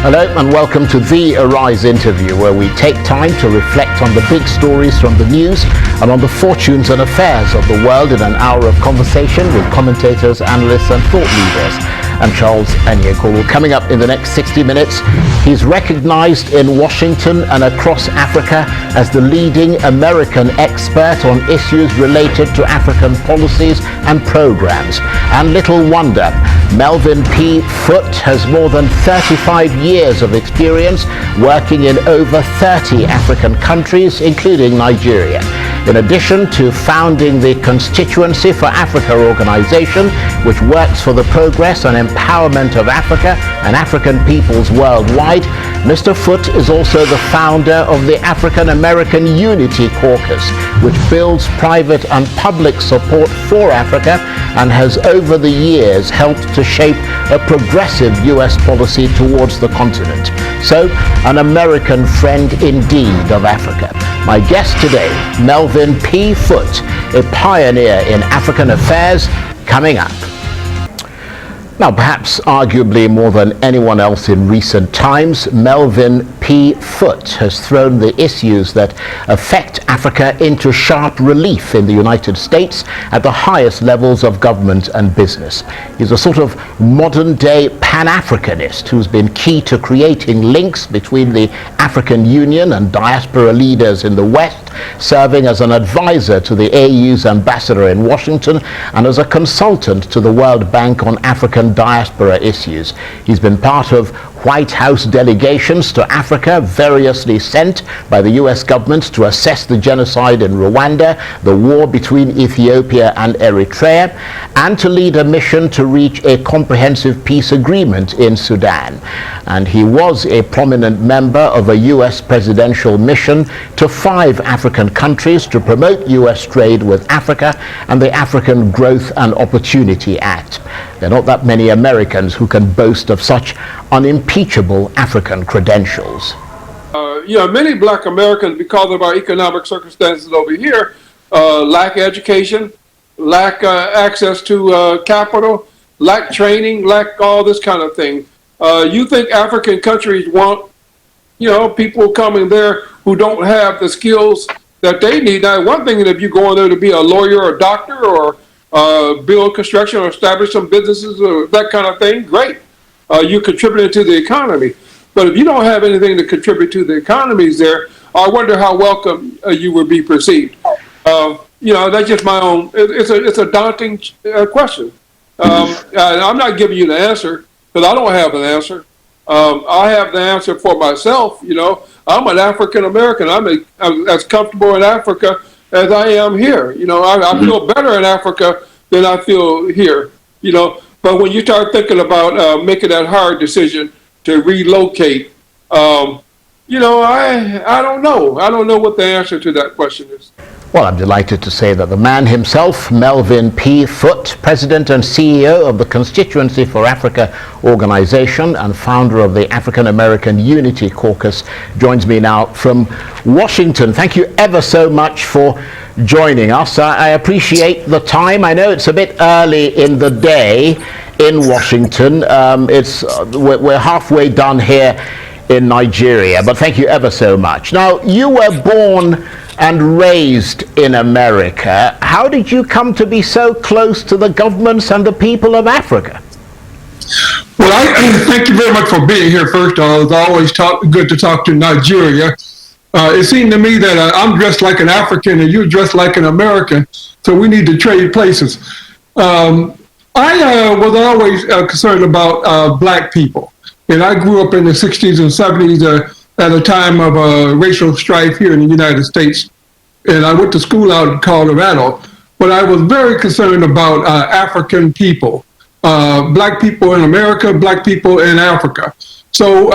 Hello and welcome to the Arise interview, where we take time to reflect on the big stories from the news and on the fortunes and affairs of the world in an hour of conversation with commentators, analysts and thought leaders. I'm Charles Anyekolu. Coming up in the next 60 minutes, he's recognized in Washington and across Africa as the leading American expert on issues related to African policies and programs. And little wonder, Melvin P. Foote has more than 35 years of experience working in over 30 African countries, including Nigeria. In addition to founding the Constituency for Africa organization, which works for the progress and empowerment of Africa and African peoples worldwide, Mr. Foote is also the founder of the African American Unity Caucus, which builds private and public support for Africa and has over the years helped to shape a progressive U.S. policy towards the continent. So, an American friend indeed of Africa. My guest today, Melvin P. Foote, a pioneer in African affairs, coming up. Now, perhaps arguably more than anyone else in recent times, Melvin P. Foote has thrown the issues that affect Africa into sharp relief in the United States at the highest levels of government and business. He's a sort of modern-day Pan-Africanist who's been key to creating links between the African Union and diaspora leaders in the West, serving as an advisor to the AU's ambassador in Washington and as a consultant to the World Bank on African diaspora issues. He's been part of White House delegations to Africa, variously sent by the U.S. government to assess the genocide in Rwanda, the war between Ethiopia and Eritrea, and to lead a mission to reach a comprehensive peace agreement in Sudan. And he was a prominent member of a U.S. presidential mission to 5 African countries to promote U.S. trade with Africa and the African Growth and Opportunity Act. There are not that many Americans who can boast of such unimpeachable African credentials. Many black Americans, because of our economic circumstances over here, lack education, lack access to capital, lack training, lack all this kind of thing. You think African countries want, people coming there who don't have the skills that they need? Now, one thing is if you go in there to be a lawyer or a doctor or build construction or establish some businesses or that kind of thing, great. You're contributing to the economy. But if you don't have anything to contribute to the economies there, I wonder how welcome you would be perceived. That's just my own, it's a daunting question. I'm not giving you the answer because I don't have an answer. I have the answer for myself. I'm an African American. I'm as comfortable in Africa as I am here. I feel better in Africa than I feel here. But when you start thinking about making that hard decision to relocate, I don't know. I don't know what the answer to that question is. Well, I'm delighted to say that the man himself, Melvin P. Foote, President and CEO of the Constituency for Africa organization and founder of the African American Unity Caucus, joins me now from Washington. Thank you ever so much for joining us. I appreciate the time. I know it's a bit early in the day in Washington. We're halfway done here in Nigeria, but thank you ever so much. Now, you were born and raised in America. How did you come to be so close to the governments and the people of Africa? Well, I thank you very much for being here. First of all, it's always good to talk to Nigeria. It seemed to me that I'm dressed like an African and you're dressed like an American, so we need to trade places. I was always concerned about black people, and I grew up in the 60s and 70s at a time of racial strife here in the United States, and I went to school out in Colorado, but I was very concerned about African people, black people in America, black people in Africa. So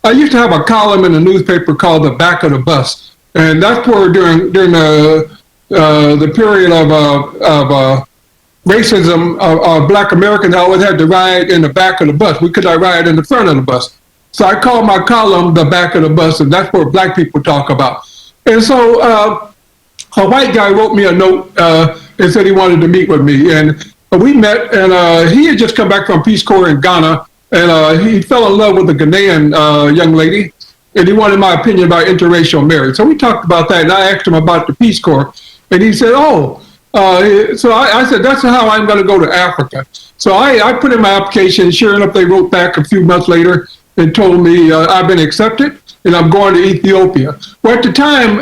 I used to have a column in the newspaper called The Back of the Bus, and that's where during the period of racism, black Americans always had to ride in the back of the bus. We could not ride in the front of the bus. So I called my column The Back of the Bus, and that's where black people talk about. And so a white guy wrote me a note and said he wanted to meet with me. And we met, and he had just come back from Peace Corps in Ghana, and he fell in love with a Ghanaian young lady, and he wanted my opinion about interracial marriage. So we talked about that, and I asked him about the Peace Corps, and he said, "Oh." So I said, "That's how I'm going to go to Africa." So I put in my application. Sure enough, they wrote back a few months later and told me I've been accepted and I'm going to Ethiopia. Well, at the time,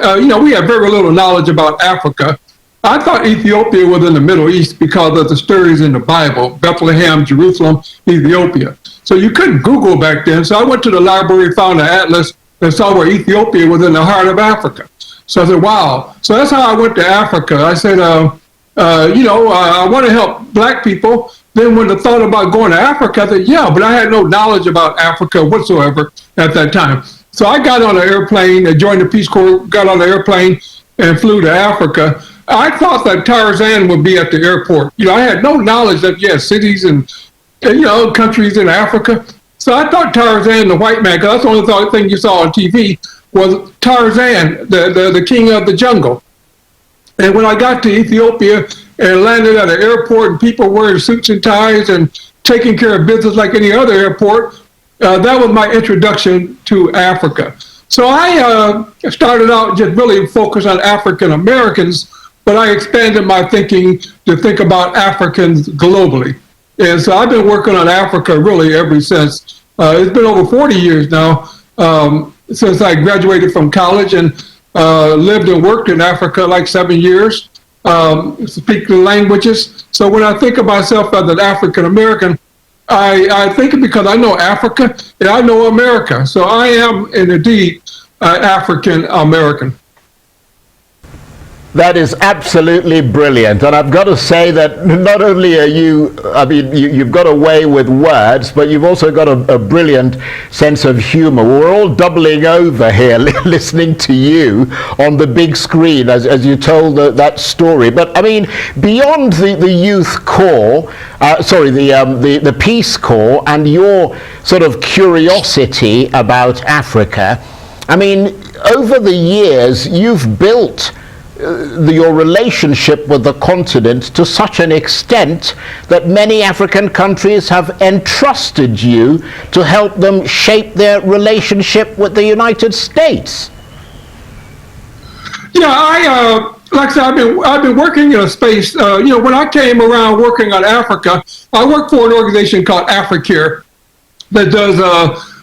we had very little knowledge about Africa. I thought Ethiopia was in the Middle East because of the stories in the Bible, Bethlehem, Jerusalem, Ethiopia. So you couldn't Google back then. So I went to the library, found an atlas, and saw where Ethiopia was in the heart of Africa. So I said, wow. So that's how I went to Africa. I said, I want to help black people. Then when the thought about going to Africa, I said, yeah, but I had no knowledge about Africa whatsoever at that time. So I got on an airplane, I joined the Peace Corps, got on the airplane and flew to Africa. I thought that Tarzan would be at the airport. I had no knowledge that, cities and countries in Africa. So I thought Tarzan, the white man, because that's the only thing you saw on TV, was Tarzan, the king of the jungle. And when I got to Ethiopia and landed at an airport and people wearing suits and ties and taking care of business like any other airport, that was my introduction to Africa. So I started out just really focused on African Americans, but I expanded my thinking to think about Africans globally. And so I've been working on Africa really ever since. It's been over 40 years now since I graduated from college and lived and worked in Africa like 7 years, speak the languages. So when I think of myself as an African American, I think it because I know Africa and I know America. So I am indeed African American. That is absolutely brilliant. And I've got to say that not only are you've got a way with words, but you've also got a brilliant sense of humor. We're all doubling over here listening to you on the big screen as you told that story. But I mean, beyond the Youth Corps, the Peace Corps and your sort of curiosity about Africa, I mean, over the years, you've built your relationship with the continent to such an extent that many African countries have entrusted you to help them shape their relationship with the United States. Yeah, like I said, I've been working in a space. When I came around working on Africa, I worked for an organization called Africare that does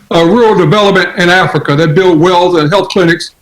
rural development in Africa, that build wells and health clinics.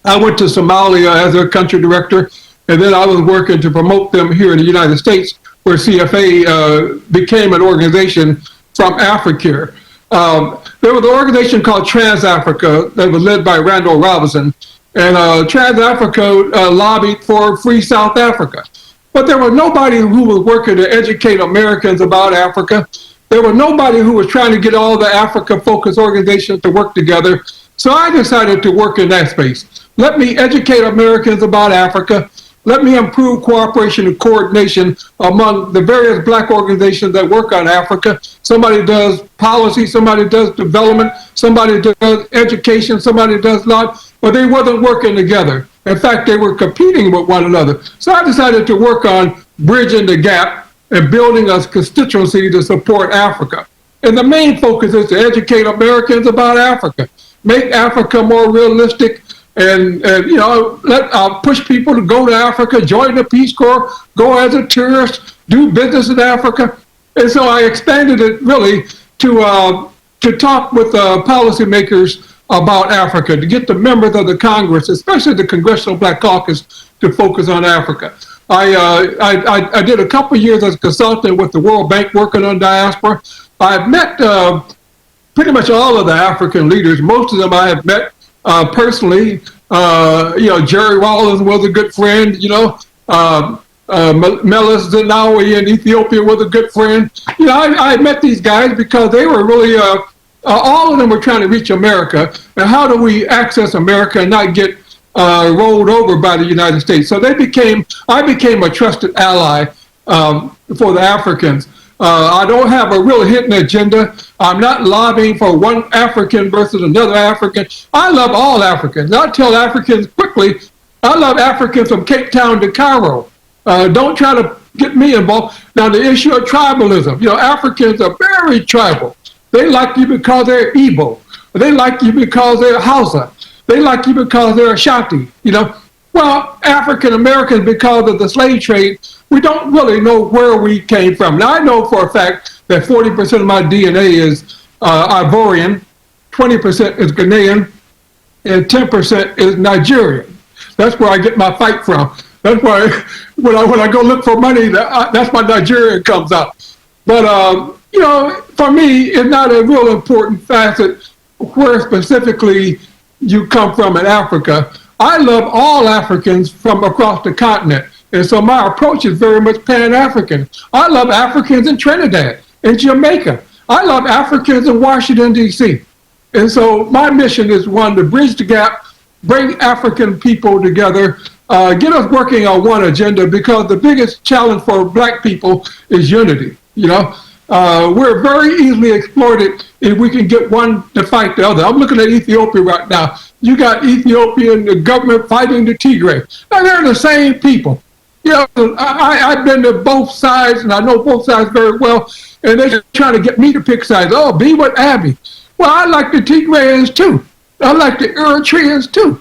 I went to Somalia as a country director, and then I was working to promote them here in the United States, where CFA became an organization from Africare. There was an organization called Trans-Africa that was led by Randall Robinson, and Trans-Africa lobbied for free South Africa. But there was nobody who was working to educate Americans about Africa. There was nobody who was trying to get all the Africa-focused organizations to work together. So I decided to work in that space. Let me educate Americans about Africa. Let me improve cooperation and coordination among the various black organizations that work on Africa. Somebody does policy, somebody does development, somebody does education, somebody does not, but they wasn't working together. In fact, they were competing with one another. So I decided to work on bridging the gap and building a constituency to support Africa. And the main focus is to educate Americans about Africa, make Africa more realistic, and push people to go to Africa, join the Peace Corps, go as a tourist, do business in Africa. And so I expanded it really to talk with policymakers about Africa, to get the members of the Congress, especially the Congressional Black Caucus, to focus on Africa. I did a couple of years as a consultant with the World Bank working on diaspora. I've met pretty much all of the African leaders. Most of them I have met personally. Jerry Wallace was a good friend. Meles Zenawi in Ethiopia was a good friend. I met these guys because they were really, all of them were trying to reach America. And how do we access America and not get rolled over by the United States? So I became a trusted ally for the Africans. I don't have a real hidden agenda. I'm not lobbying for one African versus another African. I love all Africans. I tell Africans quickly, I love Africans from Cape Town to Cairo. Don't try to get me involved. Now, the issue of tribalism. Africans are very tribal. They like you because they're Igbo. They like you because they're Hausa. They like you because they're Ashanti. Well, African Americans, because of the slave trade, we don't really know where we came from. Now, I know for a fact that 40% of my DNA is Ivorian, 20% is Ghanaian, and 10% is Nigerian. That's where I get my fight from. That's why when I go look for money, that's my Nigerian comes out. But, for me, it's not a real important facet where specifically you come from in Africa. I love all Africans from across the continent. And so my approach is very much Pan-African. I love Africans in Trinidad, in Jamaica. I love Africans in Washington, D.C. And so my mission is one, to bridge the gap, bring African people together, get us working on one agenda, because the biggest challenge for Black people is unity. We're very easily exploited if we can get one to fight the other. I'm looking at Ethiopia right now. You got Ethiopian the government fighting the Tigray. Now, they're the same people. I've been to both sides, and I know both sides very well, and they're trying to get me to pick sides. Oh, be with Abiy. Well, I like the Tigrayans too. I like the Eritreans too.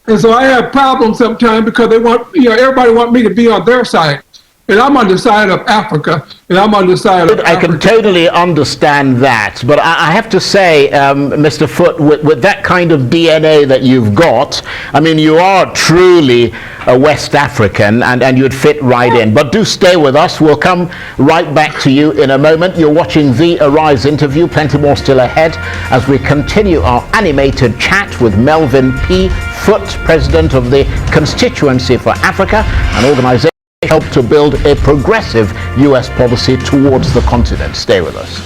And so I have problems sometimes because they want, everybody want me to be on their side. And I'm on the side of Africa, and I'm on the side of I can totally understand that. But I have to say, Mr. Foote, with that kind of DNA that you've got, I mean, you are truly a West African, and you'd fit right in. But do stay with us. We'll come right back to you in a moment. You're watching the Arise interview. Plenty more still ahead as we continue our animated chat with Melvin P. Foote, President of the Constituency for Africa, an organization help to build a progressive U.S. policy towards the continent. Stay with us.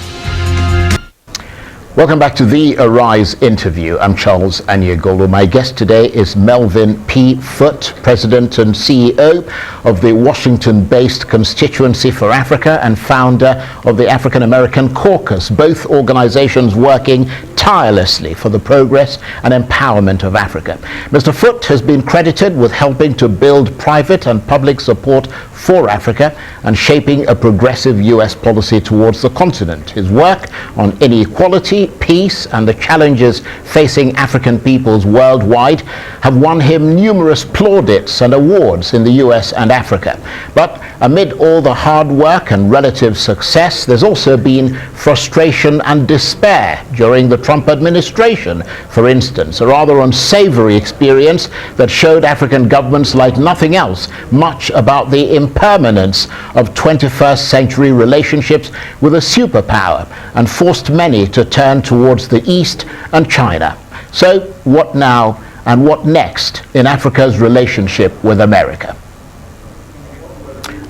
Welcome back to the Arise interview. I'm Charles Anyagolu. My guest today is Melvin P. Foote, President and CEO of the Washington-based Constituency for Africa and founder of the African American Caucus, both organizations working tirelessly for the progress and empowerment of Africa. Mr. Foote has been credited with helping to build private and public support for Africa and shaping a progressive U.S. policy towards the continent. His work on inequality, peace, and the challenges facing African peoples worldwide have won him numerous plaudits and awards in the U.S. and Africa. But amid all the hard work and relative success, there's also been frustration and despair during the Trump administration, for instance, a rather unsavory experience that showed African governments like nothing else much about the impermanence of 21st century relationships with a superpower and forced many to turn towards the East and China. So what now and what next in Africa's relationship with America?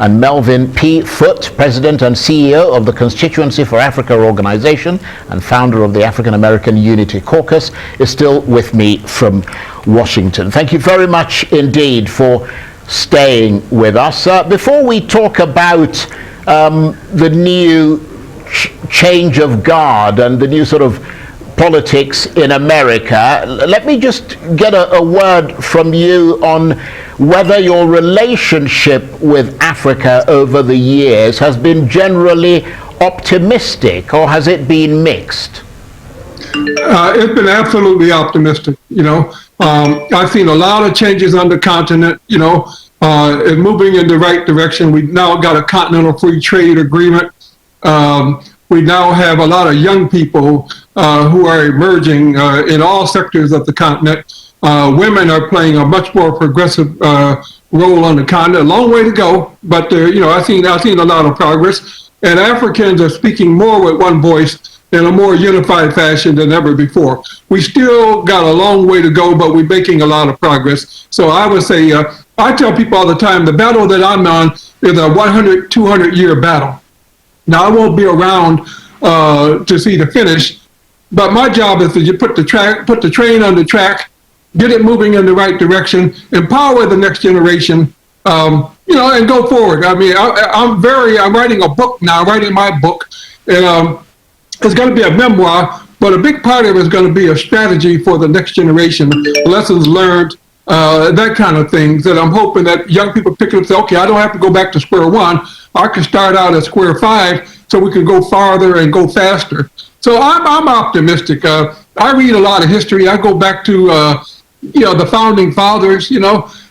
And Melvin P. Foote, President and CEO of the Constituency for Africa organization and founder of the African American Unity Caucus, is still with me from Washington. Thank you very much indeed for staying with us. Before we talk about the new change of guard and the new sort of politics in America, let me just get a word from you on whether your relationship with Africa over the years has been generally optimistic, or has it been mixed? It's been absolutely optimistic. I've seen a lot of changes on the continent. It's moving in the right direction. We've now got a continental free trade agreement. We now have a lot of young people who are emerging in all sectors of the continent. Women are playing a much more progressive role on the continent. A long way to go, but I've seen a lot of progress. And Africans are speaking more with one voice in a more unified fashion than ever before. We still got a long way to go, but we're making a lot of progress. So I would say, I tell people all the time, the battle that I'm on is a 100, 200-year battle. Now, I won't be around to see the finish, but my job is to put the train on the track, get it moving in the right direction, empower the next generation, and go forward. I mean, I'm writing a book now, writing my book, and it's going to be a memoir, but a big part of it is going to be a strategy for the next generation, lessons learned, that kind of things that I'm hoping that young people pick up and say, okay, I don't have to go back to square one. I can start out at square five so we can go farther and go faster. So I'm optimistic. I read a lot of history. I go back to, the founding fathers,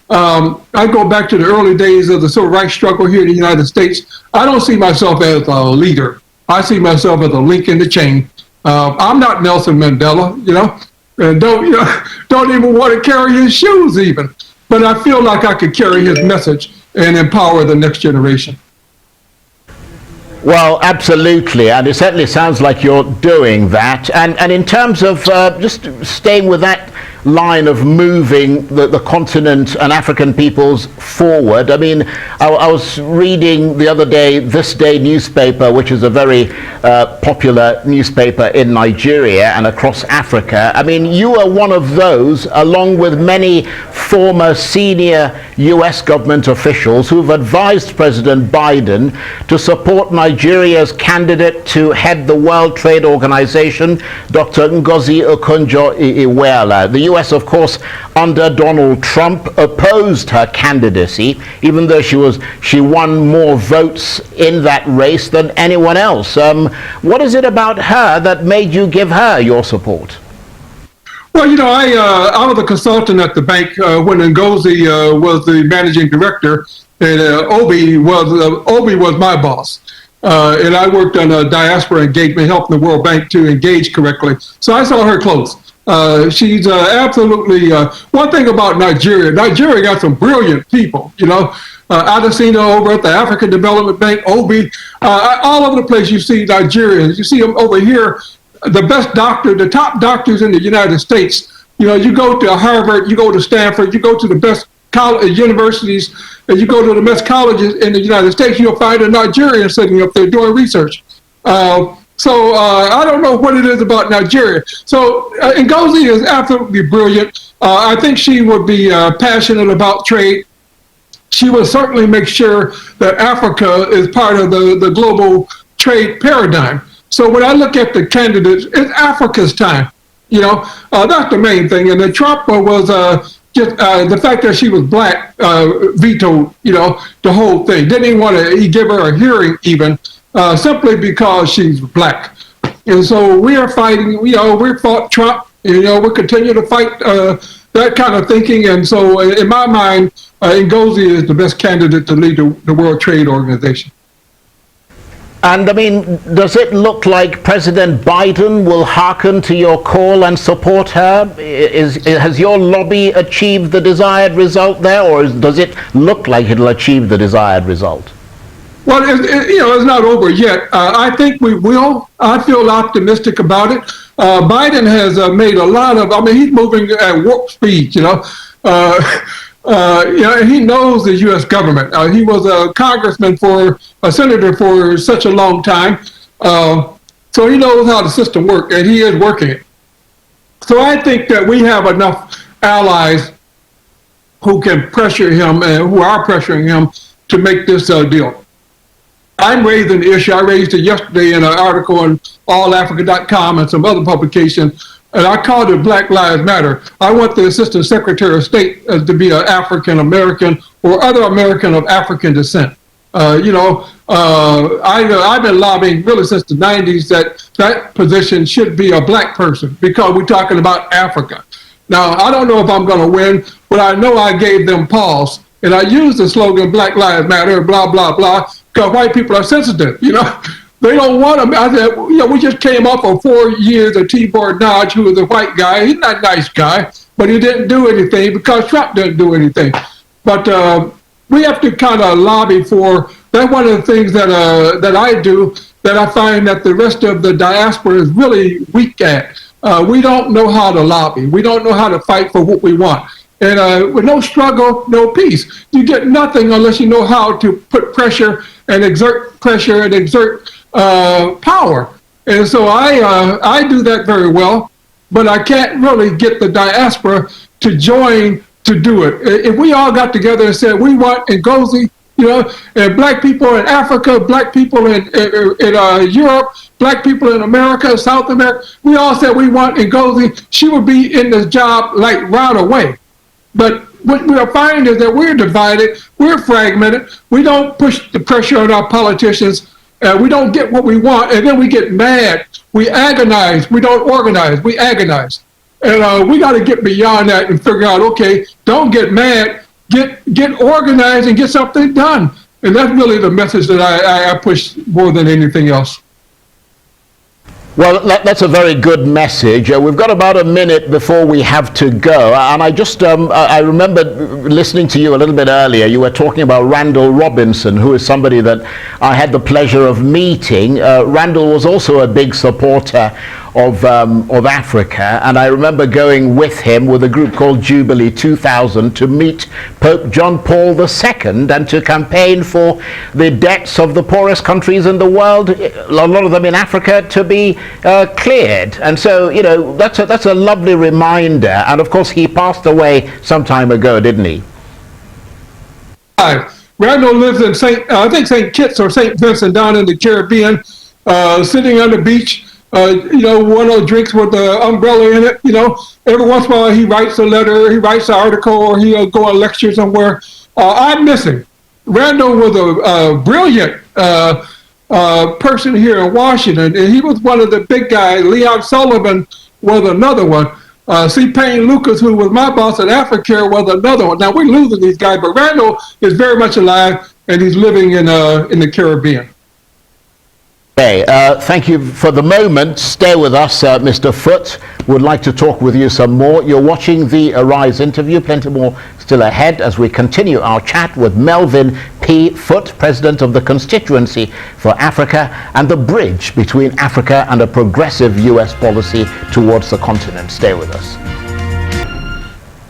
I go back to the early days of the civil rights struggle here in the United States. I don't see myself as a leader. I see myself as a link in the chain. I'm not Nelson Mandela, and don't even want to carry his shoes even. But I feel like I could carry his message and empower the next generation. Well, absolutely, and it certainly sounds like you're doing that. And in terms of just staying with that line of moving the continent and African peoples forward, I mean, I was reading the other day This Day newspaper, which is a very popular newspaper in Nigeria and across Africa. I mean, you are one of those, along with many former senior U.S. government officials who've advised President Biden to support Nigeria's candidate to head the World Trade Organization, Dr. Ngozi Okonjo-Iweala. The U.S., of course, under Donald Trump, opposed her candidacy, even though she won more votes in that race than anyone else. What is it about her that made you give her your support? Well, I was a consultant at the bank when Ngozi was the managing director, and Obi was my boss. And I worked on diaspora engagement, helping the World Bank to engage correctly. So I saw her close. She's absolutely, one thing about Nigeria got some brilliant people, Adesina over at the African Development Bank, Obi, all over the place you see Nigerians. You see them over here, the best doctor, the top doctors in the United States. You go to Harvard, you go to Stanford, you go to the best universities, and you go to the best colleges in the United States, you'll find a Nigerian sitting up there doing research. So I don't know what it is about Nigeria. So Ngozi is absolutely brilliant. I think she would be passionate about trade. She will certainly make sure that Africa is part of the global trade paradigm. So when I look at the candidates, it's Africa's time. That's the main thing. And then Trump was just the fact that she was black vetoed, the whole thing. Didn't even want to give her a hearing even. Simply because she's black. And so we are fighting, we fought Trump, we'll continue to fight that kind of thinking. And so in my mind, Ngozi is the best candidate to lead the World Trade Organization. And I mean, does it look like President Biden will hearken to your call and support her? Has your lobby achieved the desired result there, or does it look like it'll achieve the desired result? Well, it's not over yet. I think we will. I feel optimistic about it. Biden has made a lot of, he's moving at warp speed, he knows the U.S. government. He was a senator for such a long time. So he knows how the system works, and he is working it. So I think that we have enough allies who can pressure him and who are pressuring him to make this deal. I'm raising the issue. I raised it yesterday in an article on allafrica.com and some other publications, and I called it Black Lives Matter. I want the Assistant Secretary of State to be an African American or other American of African descent. I've been lobbying really since the 90s that position should be a black person because we're talking about Africa. Now, I don't know if I'm going to win, but I know I gave them pause. And I used the slogan, Black Lives Matter, blah, blah, blah, because white people are sensitive, They don't want them. I said, we just came off of 4 years of T-Board Dodge, who was a white guy. He's not a nice guy, but he didn't do anything because Trump didn't do anything. But we have to kind of lobby for, that's one of the things that I do that I find that the rest of the diaspora is really weak at. We don't know how to lobby. We don't know how to fight for what we want. And with no struggle, no peace. You get nothing unless you know how to put pressure and exert power. And so I do that very well, but I can't really get the diaspora to join to do it. If we all got together and said, we want Ngozi, and black people in Africa, black people in Europe, black people in America, South America, we all said we want Ngozi, she would be in this job like right away. But what we are finding is that we're divided, we're fragmented, we don't push the pressure on our politicians, we don't get what we want, and then we get mad, we agonize, we don't organize, we agonize. And we got to get beyond that and figure out, okay, don't get mad, get organized and get something done. And that's really the message that I push more than anything else. Well, that's a very good message. We've got about a minute before we have to go. And I just, I remember listening to you a little bit earlier. You were talking about Randall Robinson, who is somebody that I had the pleasure of meeting. Randall was also a big supporter of Africa, and I remember going with him with a group called Jubilee 2000 to meet Pope John Paul II and to campaign for the debts of the poorest countries in the world, a lot of them in Africa, to be cleared. And so, you know, that's a lovely reminder. And of course, he passed away some time ago, didn't he? Randall lives in St. Kitts or St. Vincent down in the Caribbean, sitting on the beach. You know, one of those drinks with the umbrella in it. You know, every once in a while he writes a letter, he writes an article, or he'll go on lecture somewhere. I miss him. Randall was a brilliant person here in Washington, and he was one of the big guys. Leon Sullivan was another one. C. Payne Lucas, who was my boss at Africa, was another one. Now we're losing these guys, but Randall is very much alive, and he's living in the Caribbean. Okay, thank you for the moment. Stay with us, Mr. Foote. Would like to talk with you some more. You're watching the Arise interview. Plenty more still ahead as we continue our chat with Melvin P. Foote, President of the Constituency for Africa, and the bridge between Africa and a progressive U.S. policy towards the continent. Stay with us.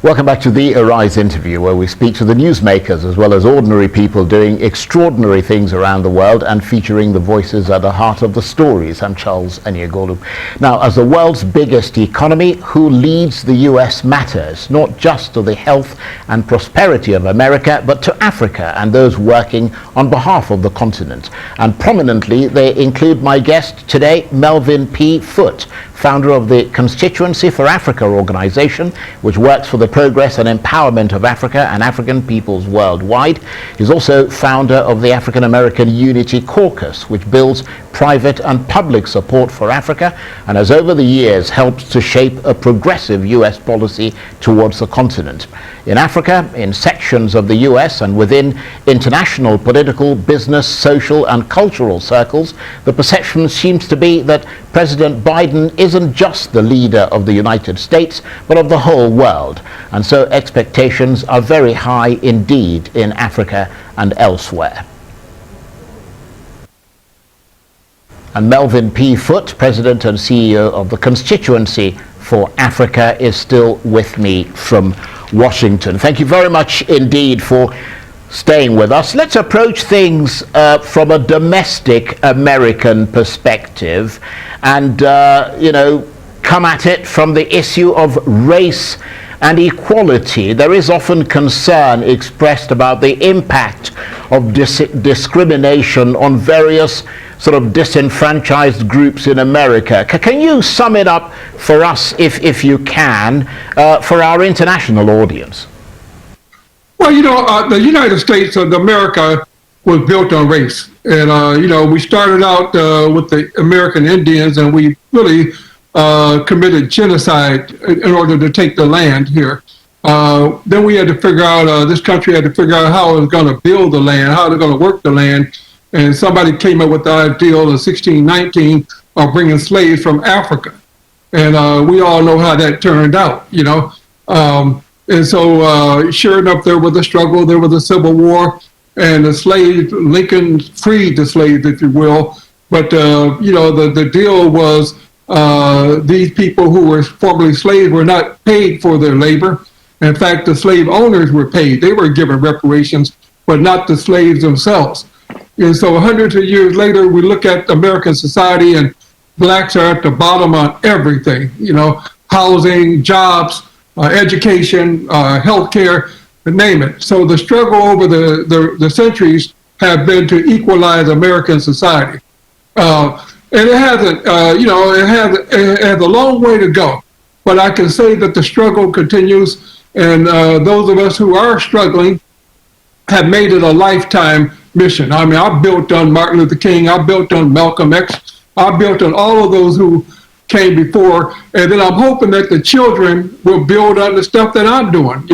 Welcome back to the Arise interview, where we speak to the newsmakers as well as ordinary people doing extraordinary things around the world and featuring the voices at the heart of the stories. I'm Charles Eniegolu. Now, as the world's biggest economy, who leads the US matters, not just to the health and prosperity of America, but to Africa and those working on behalf of the continent. And prominently, they include my guest today, Melvin P. Foote, founder of the Constituency for Africa organization, which works for the progress and empowerment of Africa and African peoples worldwide. He's also founder of the African American Unity Caucus, which builds private and public support for Africa and has over the years helped to shape a progressive US policy towards the continent. In Africa, in sections of the US and within international political, business, social and cultural circles, the perception seems to be that President Biden isn't just the leader of the United States, but of the whole world. And so expectations are very high indeed in Africa and elsewhere. And Melvin P. Foote, President and CEO of the Constituency for Africa, is still with me from Washington. Thank you very much indeed for staying with us. Let's approach things from a domestic American perspective and, you know, come at it from the issue of race and equality. There is often concern expressed about the impact of discrimination on various sort of disenfranchised groups in America. Can you sum it up for us, if you can, for our international audience? Well, you know, the United States of America was built on race. And, you know, we started out with the American Indians, and we really committed genocide in order to take the land here. Then we had to figure out, this country had to figure out how it was going to build the land, how they're going to work the land. And somebody came up with the ideal in 1619 of bringing slaves from Africa. And we all know how that turned out, you know. And so sure enough, there was a struggle, there was a civil war, and the slaves, Lincoln freed the slaves, if you will. But, you know, the deal was these people who were formerly slaves were not paid for their labor. In fact, the slave owners were paid. They were given reparations, but not the slaves themselves. And so hundreds of years later, we look at American society and blacks are at the bottom on everything, you know, housing, jobs, education, healthcare, name it. So the struggle over the centuries have been to equalize American society. And it hasn't, you know, it has a long way to go. But I can say that the struggle continues, And those of us who are struggling have made it a lifetime mission. I mean, I built on Martin Luther King, I built on Malcolm X, I built on all of those who came before, and then I'm hoping that the children will build on the stuff that I'm doing.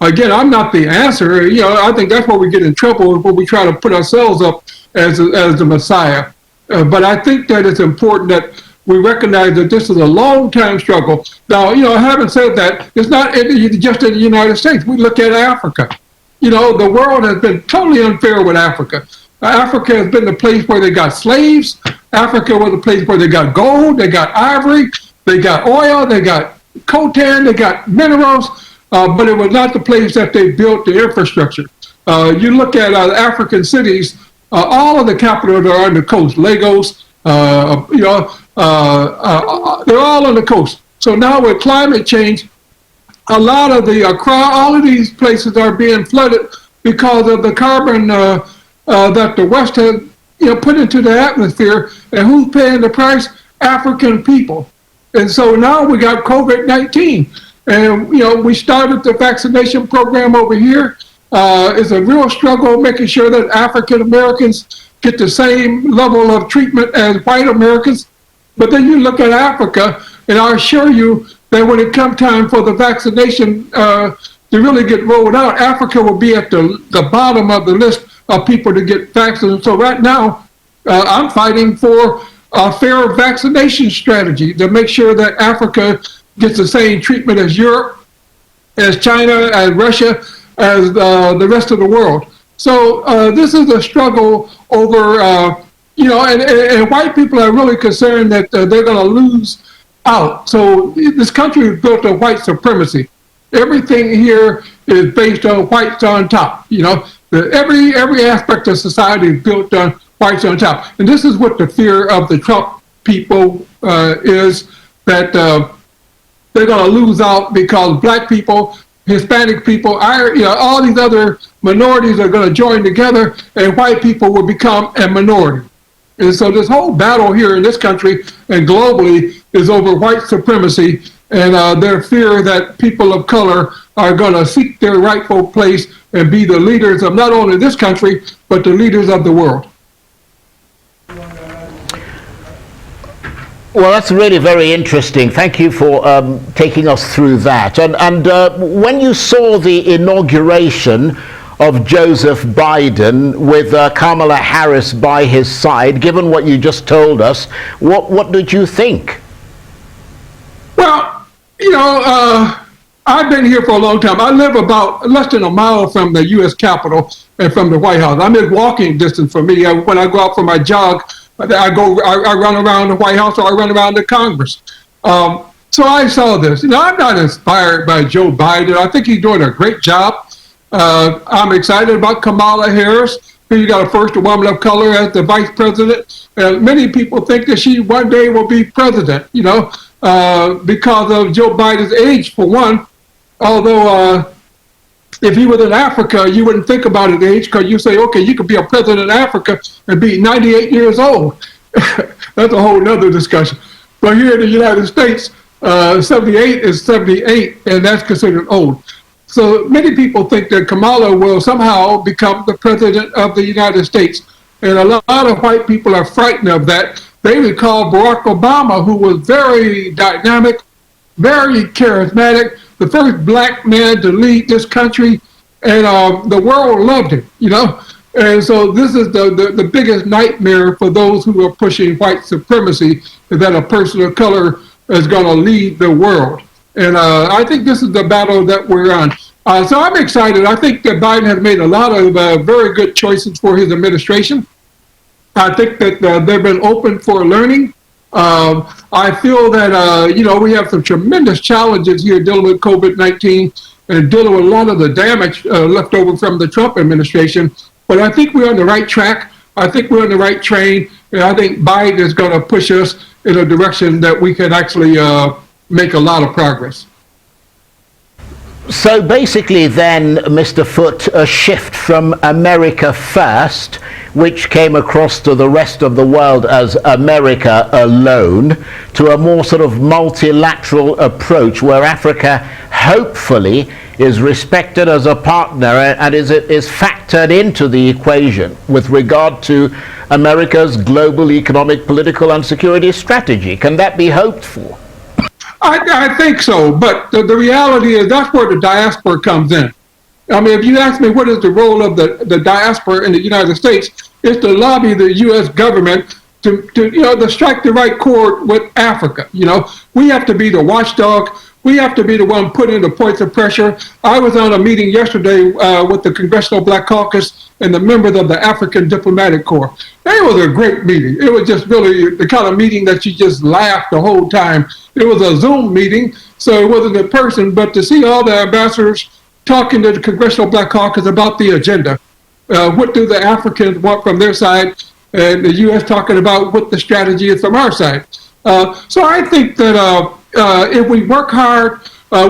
Again, I'm not the answer. I think that's where we get in trouble, when we try to put ourselves up as the Messiah. But I think that it's important that we recognize that this is a long-time struggle. Now, having said that, it's not just in the United States. We look at Africa. The world has been totally unfair with Africa. Africa has been the place where they got slaves. Africa was the place where they got gold, they got ivory, they got oil, they got coltan, they got minerals, but it was not the place that they built the infrastructure. You look at African cities, all of the capitals are on the coast. Lagos, they're all on the coast. So now with climate change, a lot of all of these places are being flooded because of the carbon that the West has put into the atmosphere. And who's paying the price? African people. And so now we got COVID-19. And we started the vaccination program over here. It's a real struggle making sure that African Americans get the same level of treatment as white Americans. But then you look at Africa, and I assure you that when it comes time for the vaccination to really get rolled out, Africa will be at the bottom of the list of people to get vaccinated. So right now, I'm fighting for a fair vaccination strategy to make sure that Africa gets the same treatment as Europe, as China, as Russia, as the rest of the world. So this is a struggle over, and white people are really concerned that they're going to lose out. So this country is built on white supremacy. Everything here is based on whites on top. Every aspect of society is built on whites on top. And this is what the fear of the Trump people is, that they're going to lose out because black people, Hispanic people, all these other minorities are going to join together, and white people will become a minority. And so this whole battle here in this country and globally is over white supremacy and their fear that people of color are going to seek their rightful place and be the leaders of not only this country, but the leaders of the world. Well, that's really very interesting. Thank you for taking us through that. And when you saw the inauguration of Joseph Biden with Kamala Harris by his side, given what you just told us, what did you think? Well, I've been here for a long time. I live about less than a mile from the U.S. Capitol and from the White House. I'm in walking distance from me. When I go out for my jog, I run around the White House or I run around the Congress. So I saw this. I'm not inspired by Joe Biden. I think he's doing a great job. I'm excited about Kamala Harris, who you got a first woman of color as the vice president. Many people think that she one day will be president, because of Joe Biden's age, for one. Although if he was in Africa, you wouldn't think about his age, because you say, okay, you could be a president in Africa and be 98 years old. That's a whole nother discussion. But here in the United States, 78 is 78, and that's considered old. So many people think that Kamala will somehow become the president of the United States. And a lot of white people are frightened of that. They recall Barack Obama, who was very dynamic, very charismatic, the first black man to lead this country, and the world loved him, And so this is the biggest nightmare for those who are pushing white supremacy, is that a person of color is going to lead the world. And I think this is the battle that we're on. So I'm excited. I think that Biden has made a lot of very good choices for his administration. I think that they've been open for learning. I feel that, we have some tremendous challenges here dealing with COVID-19 and dealing with a lot of the damage left over from the Trump administration. But I think we're on the right track. I think we're on the right train. And I think Biden is going to push us in a direction that we can actually make a lot of progress. So basically then, Mr. Foote, a shift from America first, which came across to the rest of the world as America alone, to a more sort of multilateral approach where Africa hopefully is respected as a partner and is factored into the equation with regard to America's global economic, political, and security strategy. Can that be hoped for? I think so, but the reality is that's where the diaspora comes in. I mean, if you ask me what is the role of the diaspora in the United States, it's to lobby the U.S. government to strike the right chord with Africa. We have to be the watchdog. We have to be the one putting the points of pressure. I was on a meeting yesterday with the Congressional Black Caucus and the members of the African Diplomatic Corps. It was a great meeting. It was just really the kind of meeting that you just laughed the whole time. It was a Zoom meeting, so it wasn't in person, but to see all the ambassadors talking to the Congressional Black Caucus about the agenda, what do the Africans want from their side, and the U.S. talking about what the strategy is from our side. So I think that if we work hard,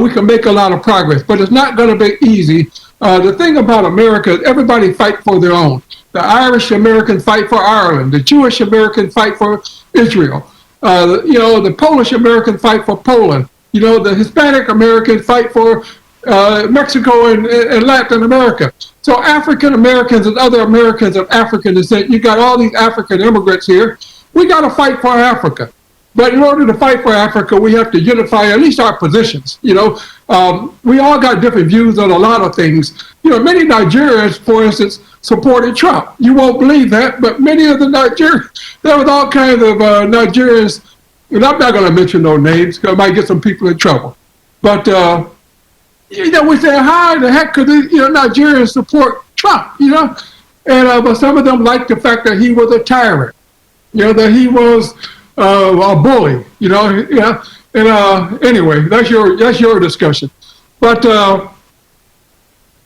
we can make a lot of progress, but it's not going to be easy. The thing about America is everybody fight for their own. The Irish Americans fight for Ireland. The Jewish Americans fight for Israel. The Polish Americans fight for Poland. The Hispanic Americans fight for Mexico and Latin America. So African Americans and other Americans of African descent, you got all these African immigrants here. We got to fight for Africa. But in order to fight for Africa, we have to unify at least our positions. We all got different views on a lot of things. Many Nigerians, for instance, supported Trump. You won't believe that, but many of the Nigerians, there was all kinds of Nigerians, and I'm not going to mention no names because I might get some people in trouble. But, we say, how the heck could Nigerians support Trump, And but some of them liked the fact that he was a tyrant, that he was a bully, And anyway, that's your discussion. But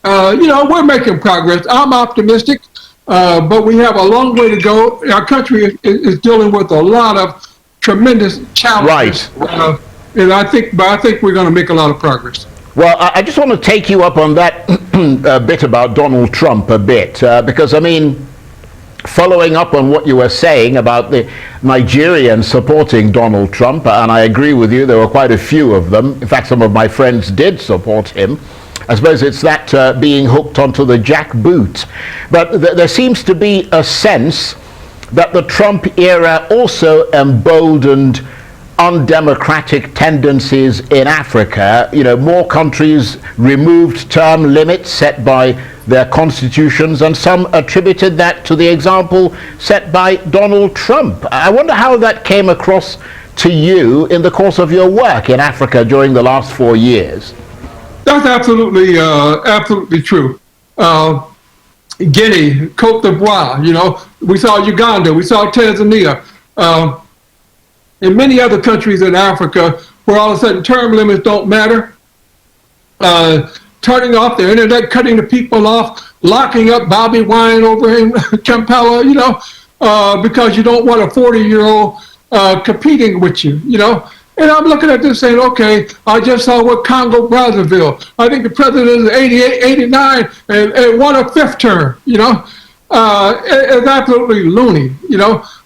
we're making progress. I'm optimistic, but we have a long way to go. Our country is dealing with a lot of tremendous challenges. Right. And I think we're going to make a lot of progress. Well, I just want to take you up on that bit about Donald Trump a bit, because, following up on what you were saying about the Nigerians supporting Donald Trump, and I agree with you, there were quite a few of them. In fact, some of my friends did support him. I suppose it's that being hooked onto the jackboot. But there seems to be a sense that the Trump era also emboldened undemocratic tendencies in Africa. More countries removed term limits set by their constitutions, and some attributed that to the example set by Donald Trump. I wonder how that came across to you in the course of your work in Africa during the last 4 years. That's absolutely true. Guinea, Cote d'Ivoire, we saw Uganda, we saw Tanzania, and many other countries in Africa where all of a sudden term limits don't matter. Turning off the internet, cutting the people off, locking up Bobby Wine over in Kampala, because you don't want a 40-year-old competing with you, And I'm looking at this saying, okay, I just saw what Congo Brazzaville. I think the president is 88, 89, and won a fifth term, It's absolutely loony,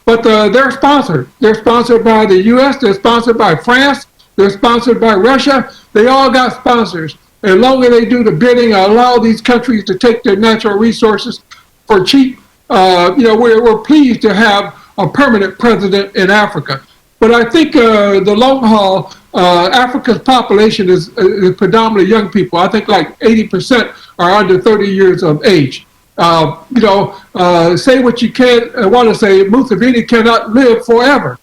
But they're sponsored. They're sponsored by the U.S., they're sponsored by France, they're sponsored by Russia. They all got sponsors. As long as they do the bidding, allow these countries to take their natural resources for cheap, we're pleased to have a permanent president in Africa. But I think the long haul, Africa's population is predominantly young people. I think like 80% are under 30 years of age. Say what you can want to say. Museveni cannot live forever.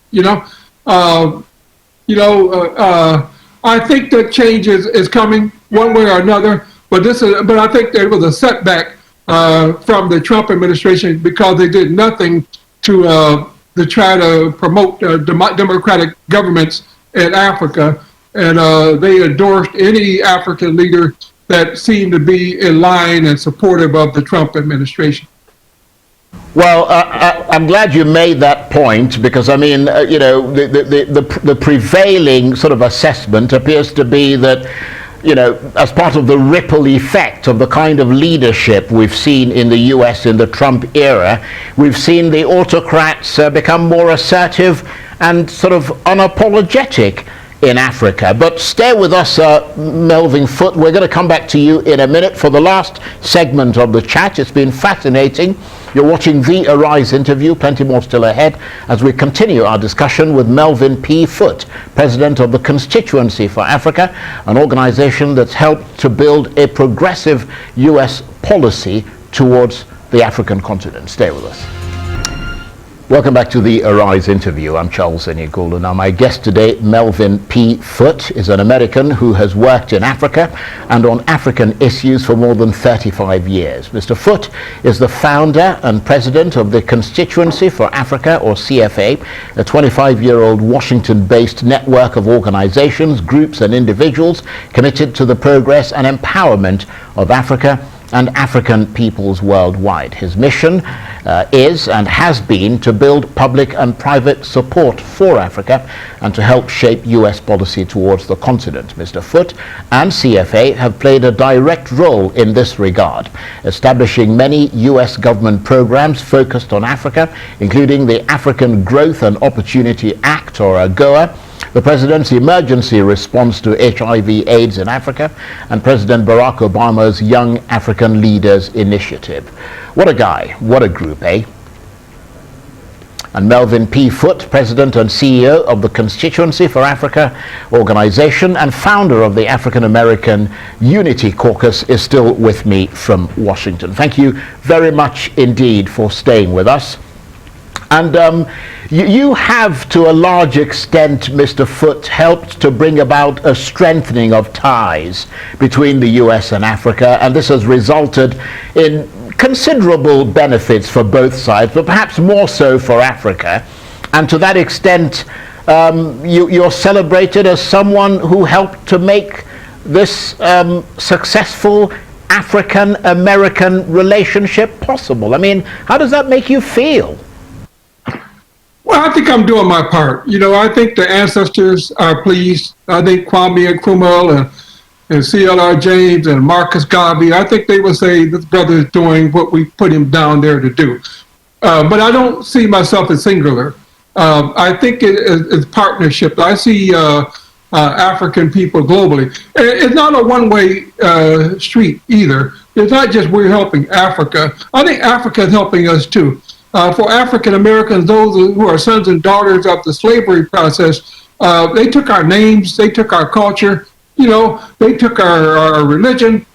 I think that change is coming one way or another. But I think there was a setback from the Trump administration because they did nothing to try to promote democratic governments in Africa, and they endorsed any African leader that seemed to be in line and supportive of the Trump administration. Well, I'm glad you made that point, because the prevailing sort of assessment appears to be that, as part of the ripple effect of the kind of leadership we've seen in the U.S. in the Trump era, we've seen the autocrats become more assertive and sort of unapologetic in Africa. But stay with us, Melvin Foote. We're going to come back to you in a minute for the last segment of the chat. It's been fascinating. You're watching the Arise interview. Plenty more still ahead as we continue our discussion with Melvin P. Foote, President of the Constituency for Africa, an organization that's helped to build a progressive U.S. policy towards the African continent. Stay with us. Welcome back to the Arise interview. I'm Charles Enigulu. Now, my guest today, Melvin P. Foote, is an American who has worked in Africa and on African issues for more than 35 years. Mr. Foote is the founder and president of the Constituency for Africa, or CFA, a 25-year-old Washington-based network of organizations, groups, and individuals committed to the progress and empowerment of Africa and African peoples worldwide. His mission is and has been to build public and private support for Africa and to help shape U.S. policy towards the continent. Mr. Foote and CFA have played a direct role in this regard, establishing many U.S. government programs focused on Africa, including the African Growth and Opportunity Act, or AGOA, the President's emergency response to HIV/AIDS in Africa, and President Barack Obama's Young African Leaders Initiative. What a guy, what a group, eh? And Melvin P. Foote, President and CEO of the Constituency for Africa organization and founder of the African American Unity Caucus, is still with me from Washington. Thank you very much indeed for staying with us. And you have, to a large extent, Mr. Foote, helped to bring about a strengthening of ties between the U.S. and Africa, and this has resulted in considerable benefits for both sides, but perhaps more so for Africa. And to that extent, you're celebrated as someone who helped to make this successful African-American relationship possible. I mean, how does that make you feel? Well, I think I'm doing my part. You know, I think the ancestors are pleased. I think Kwame Nkrumah and C.L.R. James and Marcus Garvey, I think they would say this brother is doing what we put him down there to do. But I don't see myself as singular. I think it's partnership. I see African people globally. It's not a one-way street either. It's not just we're helping Africa. I think Africa is helping us too. For African Americans, those who are sons and daughters of the slavery process, they took our names, they took our culture, you know, they took our religion,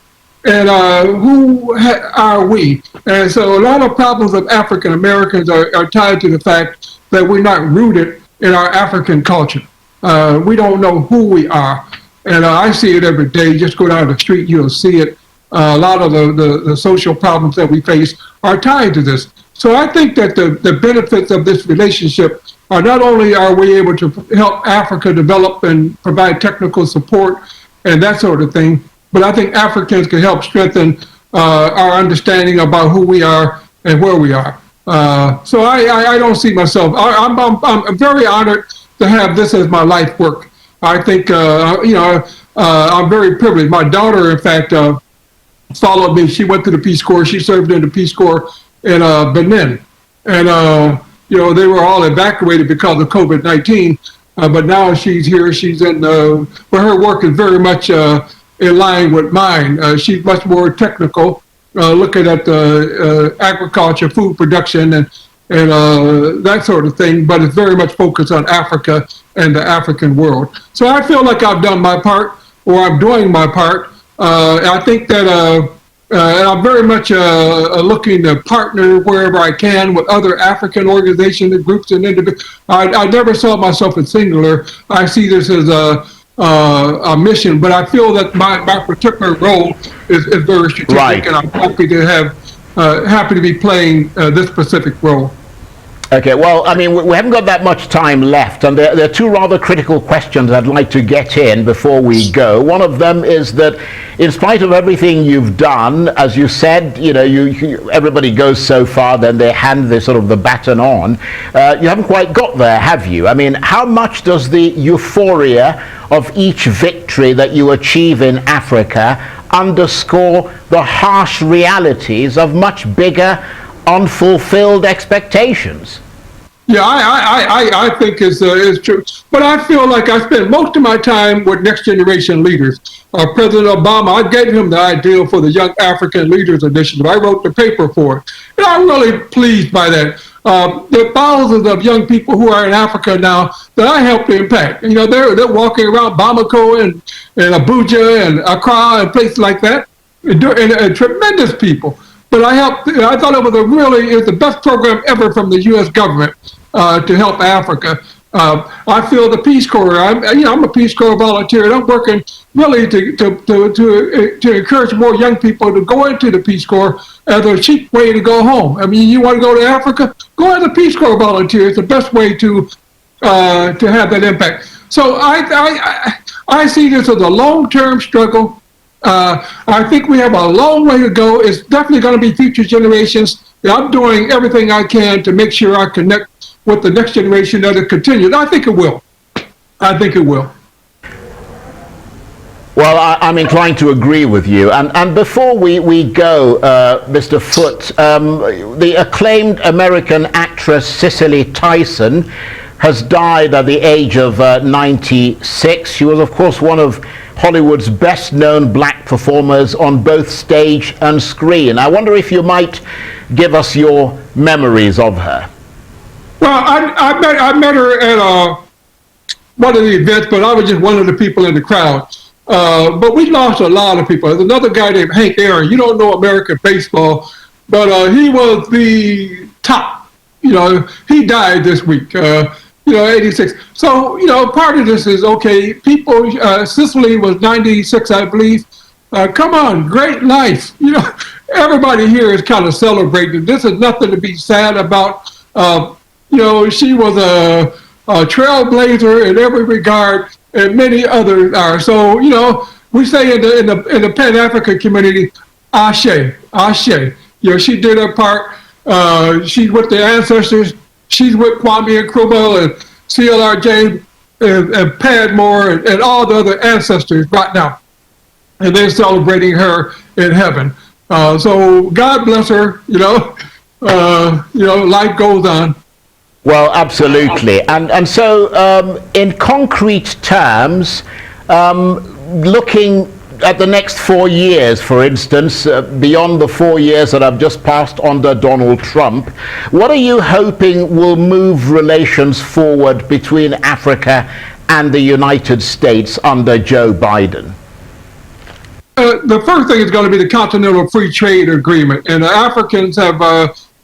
and who are we? And so a lot of problems of African Americans are tied to the fact that we're not rooted in our African culture. We don't know who we are. And I see it every day. Just go down the street, you'll see it. A lot of the social problems that we face are tied to this. So I think that the benefits of this relationship are not only are we able to help Africa develop and provide technical support and that sort of thing, but I think Africans can help strengthen our understanding about who we are and where we are. So I don't see myself. I'm very honored to have this as my life work. I think I'm very privileged. My daughter, in fact, followed me. She went to the Peace Corps. She served in the Peace Corps in Benin, and they were all evacuated because of COVID-19. But now she's here. She's in. But her work is very much in line with mine. She's much more technical, looking at agriculture, food production, and that sort of thing. But it's very much focused on Africa and the African world. So I feel like I've done my part, or I'm doing my part. I think that. And I'm very much looking to partner wherever I can with other African organizations and groups and individuals. I never saw myself as singular. I see this as a mission, but I feel that my particular role is very strategic, right. And I'm happy to be playing this specific role. Okay, well, I mean, we haven't got that much time left, and there are two rather critical questions I'd like to get in before we go. One of them is that, in spite of everything you've done, as you said, everybody goes so far, then they hand the baton on. You haven't quite got there, have you? I mean, how much does the euphoria of each victory that you achieve in Africa underscore the harsh realities of much bigger, unfulfilled expectations? Yeah, I think is true. But I feel like I spend most of my time with next generation leaders. President Obama, I gave him the idea for the Young African Leaders Initiative. I wrote the paper for it. And I'm really pleased by that. There are thousands of young people who are in Africa now that I helped to impact. You know, they're walking around Bamako and Abuja and Accra and places like that. And tremendous people. But I thought it was the best program ever from the U.S. government to help Africa. I feel the Peace Corps. I'm a Peace Corps volunteer, and I'm working really to encourage more young people to go into the Peace Corps as a cheap way to go home. I mean, you want to go to Africa? Go as a Peace Corps volunteer. It's the best way to have that impact. So I see this as a long-term struggle. I think we have a long way to go. It's definitely going to be future generations. I'm doing everything I can to make sure I connect with the next generation that it continues. I think it will. I think it will. Well, I'm inclined to agree with you. And before we go, Mr. Foote, the acclaimed American actress Cicely Tyson has died at the age of 96. She was, of course, one of Hollywood's best-known black performers on both stage and screen. I wonder if you might give us your memories of her. Well, I met her at one of the events, but I was just one of the people in the crowd. But we lost a lot of people. There's another guy named Hank Aaron. You don't know American baseball, but he was the top. You know, he died this week. 86. So, part of this is, okay, people, Cicely was 96, I believe. Come on, great life. Everybody here is kind of celebrating. This is nothing to be sad about. She was a trailblazer in every regard, and many others are. So, we say in the Pan-African community, Ashe, Ashe. She did her part. She's with the ancestors. She's with Kwame Nkrumah and C.L.R. James and Padmore and all the other ancestors right now. And they're celebrating her in heaven. So God bless her, life goes on. Well, absolutely. And so in concrete terms, looking at the next 4 years, for instance, beyond the 4 years that have just passed under Donald Trump, what are you hoping will move relations forward between Africa and the United States under Joe Biden? The first thing is going to be the Continental Free Trade Agreement. And the Africans have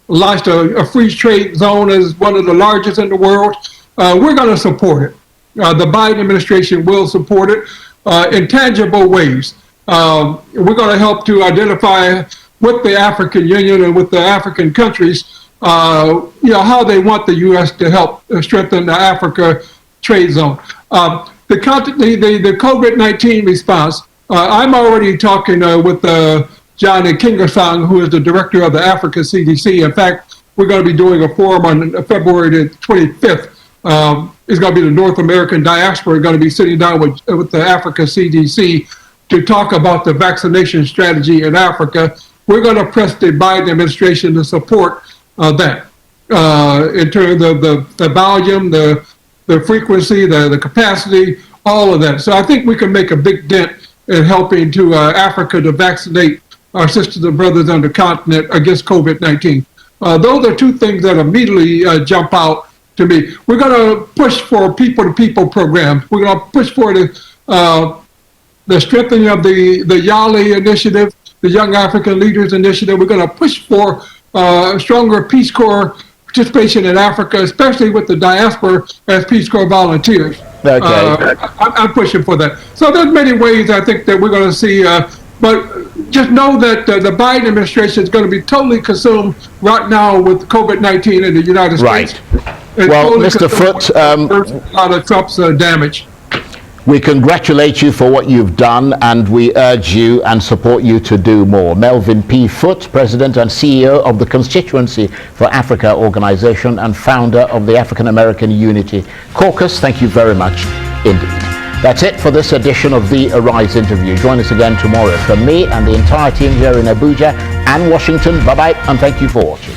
launched a free trade zone as one of the largest in the world. We're going to support it. The Biden administration will support it. In tangible ways. We're going to help to identify with the African Union and with the African countries, how they want the U.S. to help strengthen the Africa trade zone. The COVID-19 response, I'm already talking with John Kingersang, who is the director of the Africa CDC. In fact, we're going to be doing a forum on February the 25th. It's going to be the North American diaspora going to be sitting down with the Africa CDC to talk about the vaccination strategy in Africa. We're going to press the Biden administration to support that in terms of the volume, the frequency, the capacity, all of that. So I think we can make a big dent in helping to Africa to vaccinate our sisters and brothers on the continent against COVID-19. Those are two things that immediately jump out to me. We're going to push for people-to-people programs. We're going to push for the strengthening of the YALI initiative, the Young African Leaders Initiative. We're going to push for stronger Peace Corps participation in Africa, especially with the diaspora as Peace Corps volunteers. Okay. I'm pushing for that. So there's many ways I think that we're going to see, but just know that the Biden administration is going to be totally consumed right now with COVID-19 in the United States. Right. Well, Mr. Foote, a lot of Trump's damage. We congratulate you for what you've done, and we urge you and support you to do more. Melvin P. Foote, President and CEO of the Constituency for Africa organization and founder of the African American Unity Caucus, thank you very much indeed. That's it for this edition of the Arise interview. Join us again tomorrow. From me and the entire team here in Abuja and Washington, bye-bye, and thank you for watching.